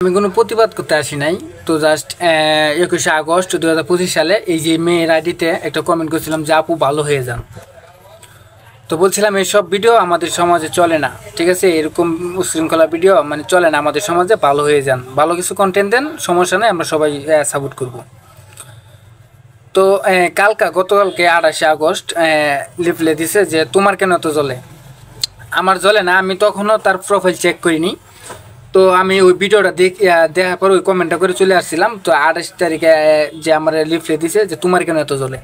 আমি কোনো প্রতিবাদ করতে আসি নাই। তো জাস্ট 21শে আগস্ট 2025 সালে এই যে মেয়ের আইডিতে একটা কমেন্ট করছিলাম যে আপু ভালো হয়ে যান। তো বলছিলাম এইসব ভিডিও আমাদের সমাজে চলে না, ঠিক আছে? এরকম উশৃঙ্খলা ভিডিও মানে চলে না আমাদের সমাজে। ভালো হয়ে যান, ভালো কিছু কন্টেন্ট দেন, সমস্যা নেই, আমরা সবাই সাপোর্ট করব। তো গতকালকে 28শে আগস্ট লিফলে দিছে যে তোমার কেন এত জ্বলে। আমার জ্বলে না, আমি তখনও তার প্রোফাইল চেক করিনি। তো আমি ওই ভিডিওটা দেখার পর ওই কমেন্টটা করে চলে আসছিলাম। তো 28 তারিখে যে আমার লিফলে দিছে যে তোমার কেন এত জ্বলে।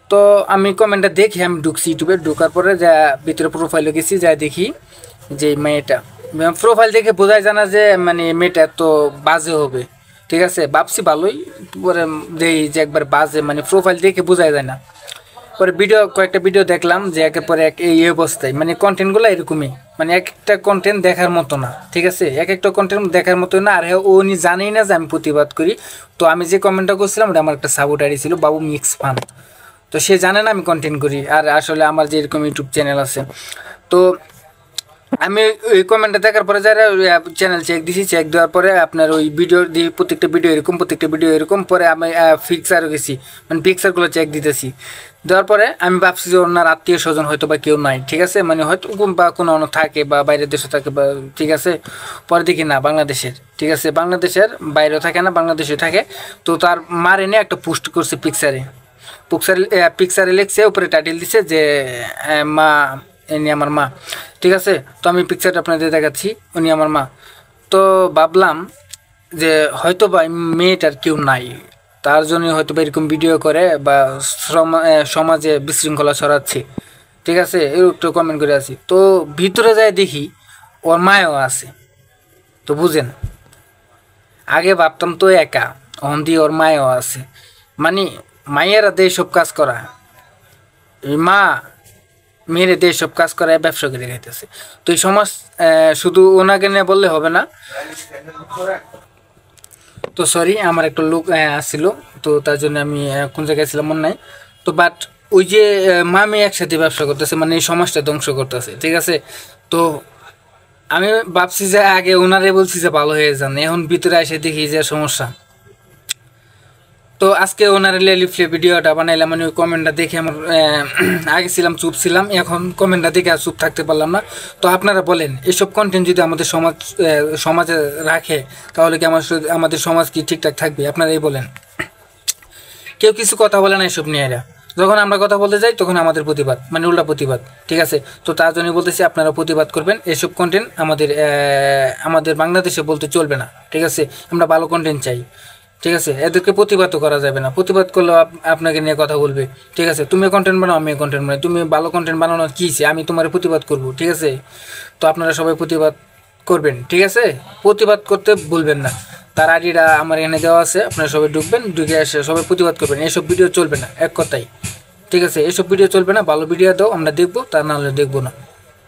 তো আমি কমেন্টটা দেখি, আমি ঢুকছি ইউটিউবে, ঢোকার পরে যা ভিতরে প্রোফাইলে গেছি, যা দেখি যে মেয়েটা, প্রোফাইল দেখে বোঝাই জানা যে মানে মেয়েটা এত বাজে হবে, ঠিক আছে? ভাবছি ভালোই, পরে দেখি যে একবার বাজে, মানে প্রোফাইল দেখে বোঝাই যায় না। পরে কয়েকটা ভিডিও দেখলাম যে একের পরে এক এই অবস্থায়, মানে কন্টেন্টগুলো এরকমই, মানে একটা কন্টেন্ট দেখার মতো না, ঠিক আছে? একটা কন্টেন্ট দেখার মতো না। আর হ্যাঁ, উনি জানেই না যে আমি প্রতিবাদ করি। তো আমি যে কমেন্টটা করছিলাম ওটা আমার একটা সাপোর্টারই ছিল, বাবু মিক্স ফান। তো সে জানে না আমি কন্টেন্ট করি, আর আসলে আমার যে এরকম ইউটিউব চ্যানেল আছে। তো আমি ওই কমেন্টটা দেখার পরে যারা চ্যানেল চেক দিছি, চেক দেওয়ার পরে আপনার ওই ভিডিও দিয়ে প্রত্যেকটা ভিডিও এরকম পরে আমি ফিক্সারও গেছি, মানে পিকচারগুলো চেক দিতেছি। দেওয়ার পরে আমি ভাবছি যে ওনার আত্মীয় স্বজন হয়তো বা কেউ নাই, ঠিক আছে? মানে হয়তো বা কোনো থাকে বা বাইরের দেশে থাকে বা, ঠিক আছে? পরে দেখি না বাংলাদেশের, ঠিক আছে? বাংলাদেশের বাইরেও থাকে না, বাংলাদেশে থাকে। তো তার মার এনে একটা পোস্ট করছে পিকচারে লিখছে, উপরে টাইটেল দিছে যে মা, ইনি আমার মা, ঠিক আছে? তো আমি পিকচারটা আপনাদের দেখাচ্ছি, উনি আমার মা। তো ভাবলাম যে হয়তো বা মেয়েটার কেউ নাই, তার জন্য হয়তো বা এরকম ভিডিও করে বা সমাজে বিশৃঙ্খলা ছড়াচ্ছে, ঠিক আছে? একটু কমেন্ট করে আছি। তো ভিতরে যাই দেখি ওর মায়ও আছে। তো বুঝেন, আগে ভাবতাম তো একা, অন দিয়ে ওর মায়ও আছে। মানে মায়েরা দেয় সব কাজ করা, মা মেয়েরে দিয়ে সব কাজ করায় ব্যবসা করে খাইতেছে। তো এই সমাজ শুধু ওনাকে নিয়ে বললে হবে না। তো সরি, আমার একটা লোক আসছিল, তো তার জন্য আমি কোন জায়গায় ছিলাম মনে নাই। তো বাট ওই যে মা মেয়ে একসাথে ব্যবসা করতেছে, মানে এই সমাজটা ধ্বংস করতেছে, ঠিক আছে? তো আমি ভাবছি যে আগে ওনারে বলছি যে ভালো হয়ে যান, এখন ভিতরে এসে দেখি যে সমস্যা। তো আজকে ওনার লিফলে ভিডিওটা বানাইলাম, মানে ওই কমেন্টটা দেখে আমার আগে ছিলাম চুপ ছিলাম, এখন কমেন্টটা দেখে আর চুপ থাকতে পারলাম না। তো আপনারা বলেন, এসব কন্টেন্ট যদি আমাদের সমাজে রাখে, তাহলে কি আমাদের সমাজ কি ঠিকঠাক থাকবে? আপনারাই বলেন। কেউ কিছু কথা বলে না এসব নিয়ে। এরা যখন আমরা কথা বলতে যাই তখন আমাদের প্রতিবাদ, মানে উল্টা প্রতিবাদ, ঠিক আছে? তো তার জন্যই বলতেছি আপনারা প্রতিবাদ করবেন। এসব কন্টেন্ট আমাদের বাংলাদেশে বলতে চলবে না, ঠিক আছে? আমরা ভালো কন্টেন্ট চাই, ঠিক আছে? এদেরকে প্রতিবাদও করা যাবে না, প্রতিবাদ করলেও আপনাকে নিয়ে কথা বলবে, ঠিক আছে? তুমি কন্টেন্ট বানাও, আমি কন্টেন্ট বানাই, তুমি ভালো কন্টেন্ট বানানো কী আমি তোমার প্রতিবাদ করব, ঠিক আছে? তো আপনারা সবাই প্রতিবাদ করবেন, ঠিক আছে? প্রতিবাদ করতে ভুলবেন না। তার আইডিটা আমার এখানে দেওয়া আছে, আপনারা সবাই ঢুকবেন, ঢুকে এসে সবাই প্রতিবাদ করবেন। এসব ভিডিও চলবে না, এক কথাই, ঠিক আছে? এসব ভিডিও চলবে না। ভালো ভিডিও দাও, আমরা দেখবো, তা না হলে দেখবো না।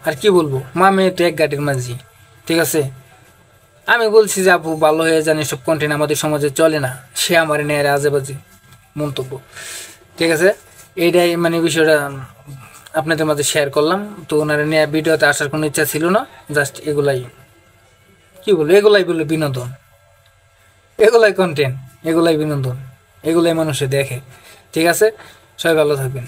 আর কি বলবো, মা মেয়ে তো এক গাড়ির মাঝি, ঠিক আছে? আমি বলছি যে আপু ভালো হয়ে যান, এসব কন্টেন্ট আমাদের সমাজে চলে না। সে আমার নেয় আজেবাজে মন্তব্য, ঠিক আছে? এইটাই মানে বিষয়টা আপনাদের মাঝে শেয়ার করলাম। তো ওনারা নিয়ে ভিডিওতে আসার কোনো ইচ্ছা ছিল না, জাস্ট এগুলাই, কি বলবো, এগুলাই বললো বিনোদন, এগুলাই কন্টেন্ট, এগুলাই বিনোদন, এগুলাই মানুষে দেখে, ঠিক আছে? সবাই ভালো থাকবেন।